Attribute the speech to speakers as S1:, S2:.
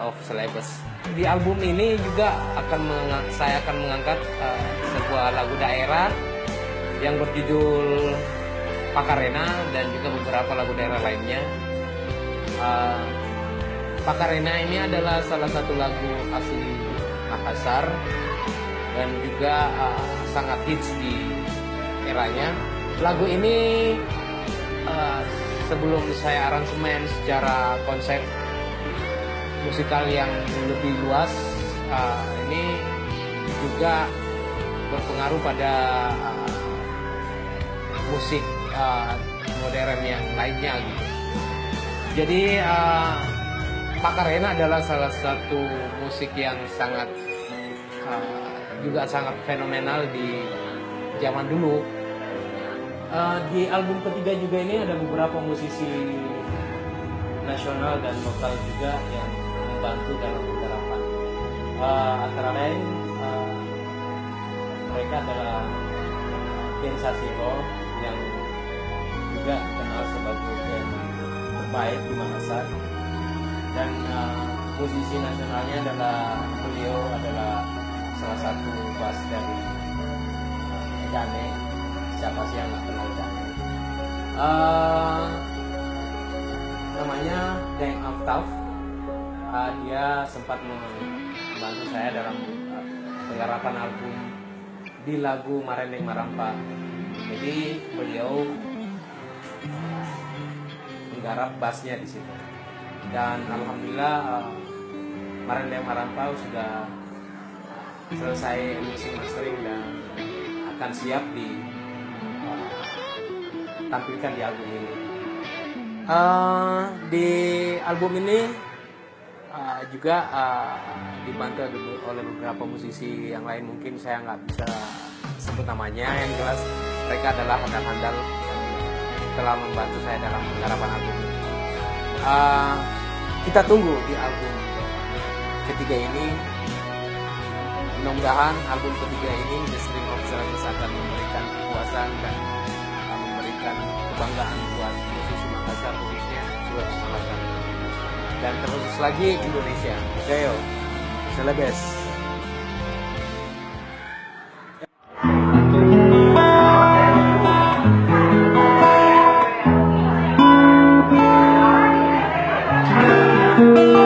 S1: of Celebes. Di album ini juga saya akan mengangkat sebuah lagu daerah yang berjudul Pakarena dan juga beberapa lagu daerah lainnya. Pakarena ini adalah salah satu lagu asli Makassar dan juga sangat hits di eranya. Lagu ini sebelum saya aransemen secara konsep musikal yang lebih luas, ini juga berpengaruh pada musik modern yang lainnya gitu. Jadi Pakarena adalah salah satu musik yang juga sangat fenomenal di zaman dulu. Di album ketiga juga ini ada beberapa musisi nasional dan lokal juga yang membantu dalam penggarapan. Antara lain mereka adalah Ken Sasiro yang juga kenal sebagai band terbaik di Makassar, dan musisi nasionalnya beliau adalah salah satu bass dari Edane. Siapa sih yang nggak kenal Edane? Namanya Deng Aftaf. Dia sempat membantu saya dalam penggarapan album di lagu Marendeng Marampa. Jadi beliau menggarap bassnya di situ. Dan alhamdulillah Marendeng Marampa sudah selesai mixing mastering dan akan siap ditampilkan di album ini. Di album ini juga dibantu oleh beberapa musisi yang lain, mungkin saya nggak bisa sebut namanya. Yang jelas mereka adalah handal-handal yang telah membantu saya dalam penggarapan album ini. Kita tunggu di album ketiga ini. Mudah-mudahan album ketiga ini The Stream of Celebes akan memberikan kepuasan dan memberikan kebanggaan buat musisi Makassar, khususnya Sulawesi Selatan, dan terkhusus lagi Indonesia. Ayo, Celebes.
S2: Thank you.